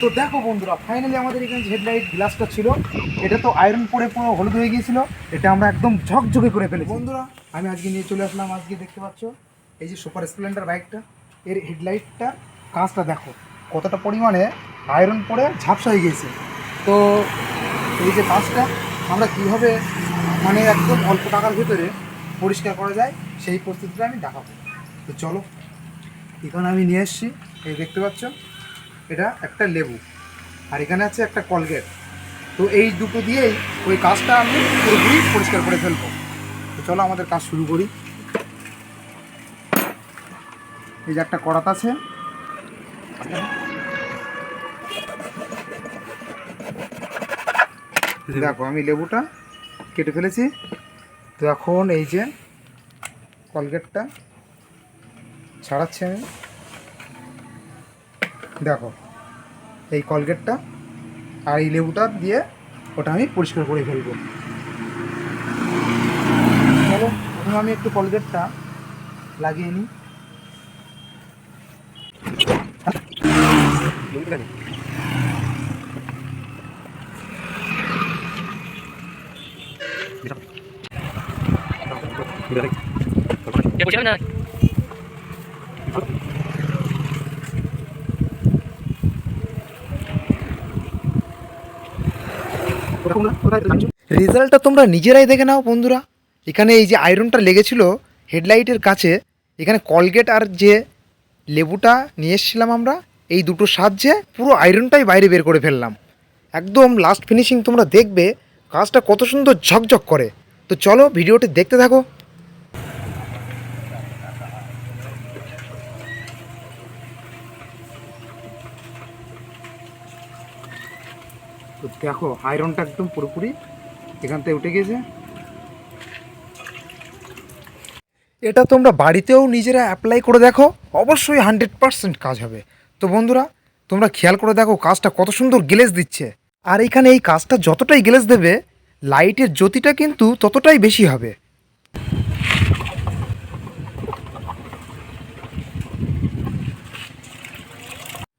তো দেখো বন্ধুরা, ফাইনালি আমাদের এখানে যে হেডলাইট গ্লাসটা ছিল, এটা তো আয়রন পরে পুরো হলুদ হয়ে গিয়েছিল। এটা আমরা একদম ঝকঝকে করে ফেলেছি বন্ধুরা। আমি আজকে নিয়ে চলে আসলাম, আজকে দেখতে পাচ্ছ এই যে সুপার স্প্লেন্ডার বাইকটা, এর হেডলাইটটা কাঁচটা দেখো কতটা পরিমাণে আয়রন পরে ঝাপসা হয়ে গিয়েছে। তো এই যে কাঁচটা আমরা কীভাবে মানে একদম অল্প টাকার ভিতরে পরিষ্কার করা যায় সেই পদ্ধতিটা আমি দেখাবো। তো চলো, এখানে আমি নিয়ে এসেছি, এই দেখতে পাচ্ছ এটা একটা লেবু, আর এখানে আছে একটা কলগেট। তো এই দুটো দিয়েই ওই কাজটা আমি পুরোপুরি পরিষ্কার করে ফেলবো। তো চলো আমাদের কাজ শুরু করি। এই যে একটা কড়াত আছে, দেখো আমি লেবুটা কেটে ফেলেছি। তো এখন এই যে কলগেটটা ছাড়াচ্ছি আমি, দেখো এই কলগেটটা আর এই লেবুটা দিয়ে ওটা আমি পরিষ্কার করে ফেলবো। চলো প্রথমে আমি একটু কলগেটটা লাগিয়ে নিই। রেজাল্টটা তোমরা নিজেরাই দেখে নাও বন্ধুরা। এখানে এই যে আয়রনটা লেগেছিল হেডলাইটের কাছে, এখানে কলগেট আর যে লেবুটা নিয়ে এসেছিলাম আমরা, এই দুটোর সাহায্যে পুরো আয়রনটাই বাইরে বের করে ফেললাম। একদম লাস্ট ফিনিশিং তোমরা দেখবে কাজটা কত সুন্দর ঝকঝক করে। তো চলো ভিডিওটি দেখতে থাকো। তো দেখো আয়রনটা একদম পুরোপুরি এখান থেকে উঠে গেছে। এটা তোমরা বাড়িতেও নিজেরা অ্যাপ্লাই করে দেখো, অবশ্যই 100% কাজ হবে। তো বন্ধুরা তোমরা খেয়াল করে দেখো কাজটা কত সুন্দর গ্লেজ দিচ্ছে। আর এখানে এই কাজটা যতটাই গ্লেজ দেবে, লাইটের জ্যোতিটা কিন্তু ততটাই বেশি হবে।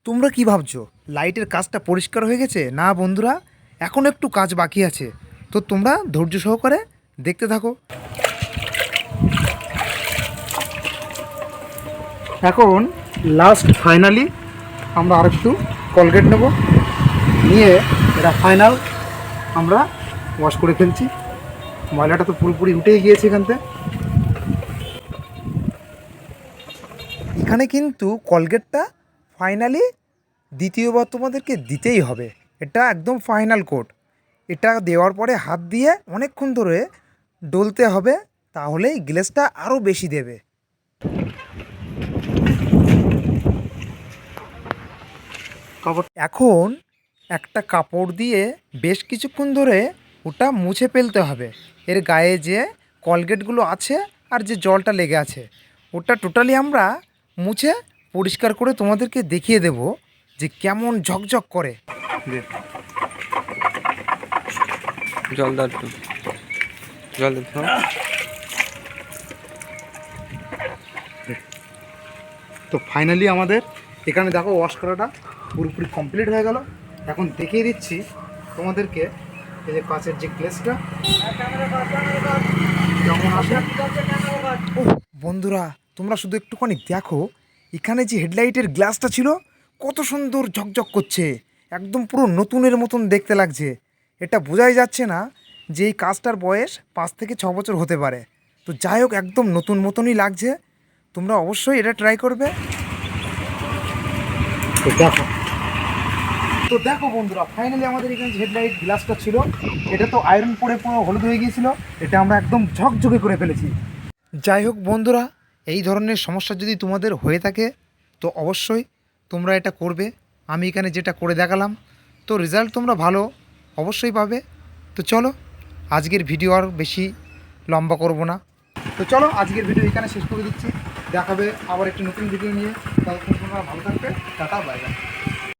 তোমরা কি ভাবছো লাইটের কাজটা পরিষ্কার হয়ে গেছে? না বন্ধুরা, এখন একটু কাজ বাকি আছে। তো তোমরা ধৈর্য সহকারে দেখতে থাকো। এখন লাস্ট ফাইনালি আমরা আর একটু কলগেট নেব, নিয়ে এটা ফাইনাল আমরা ওয়াশ করে ফেলছি। ময়লাটা তো পুরোপুরি উঠেই গিয়েছে এখান থেকে। এখানে কিন্তু কলগেটটা ফাইনালি দ্বিতীয়বার তোমাদেরকে দিতেই হবে, এটা একদম ফাইনাল কোড। এটা দেওয়ার পরে হাত দিয়ে অনেকক্ষণ ধরে ডলতে হবে, তাহলেই গ্লেজটা আরও বেশি দেবে। এখন একটা কাপড় দিয়ে বেশ কিছুক্ষণ ধরে ওটা মুছে ফেলতে হবে। এর গায়ে যে কলগেটগুলো আছে আর যে জলটা লেগে আছে, ওটা টোটালি আমরা মুছে পরিষ্কার করে তোমাদেরকে দেখিয়ে দেব যে কেমন ঝকঝক করে। জল দাও একটু, জল দাও। তো ফাইনালি আমাদের এখানে দেখো ওয়াশ করাটা পুরোপুরি কমপ্লিট হয়ে গেল। এখন দেখিয়ে দিচ্ছি তোমাদেরকে এই যে কাঁচের যে গ্লেসটা কেমন আসে। ও বন্ধুরা, তোমরা শুধু একটুখানি দেখো এখানে যে হেডলাইটের গ্লাসটা ছিল কত সুন্দর ঝকঝক করছে, একদম পুরো নতুনের মতন দেখতে লাগছে। এটা বোঝাই যাচ্ছে না যে এই কাজটার বয়স 5 থেকে 6 বছর হতে পারে। তো যাই হোক, একদম নতুন মতনই লাগছে। তোমরা অবশ্যই এটা ট্রাই করবে। তো দেখো বন্ধুরা, ফাইনালি আমাদের এখানে যে হেডলাইট গ্লাসটা ছিল, এটা তো আয়রন পরে পুরো হলুদ হয়ে গিয়েছিল। এটা আমরা একদম ঝকঝকে করে ফেলেছি। যাই হোক বন্ধুরা, এই ধরনের সমস্যা যদি তোমাদের হয়ে থাকে তো অবশ্যই তোমরা এটা করবে। আমি এখানে যেটা করে দেখালাম, তো রেজাল্ট তোমরা ভালো অবশ্যই পাবে। তো চলো আজকের ভিডিও আর বেশি লম্বা করব না। তো চলো আজকের ভিডিও এখানে শেষ করে দিচ্ছি। দেখাবে আবার একটি নতুন ভিডিও নিয়ে। ততক্ষণ তোমরা ভালো থাকবে। Tata, bye bye.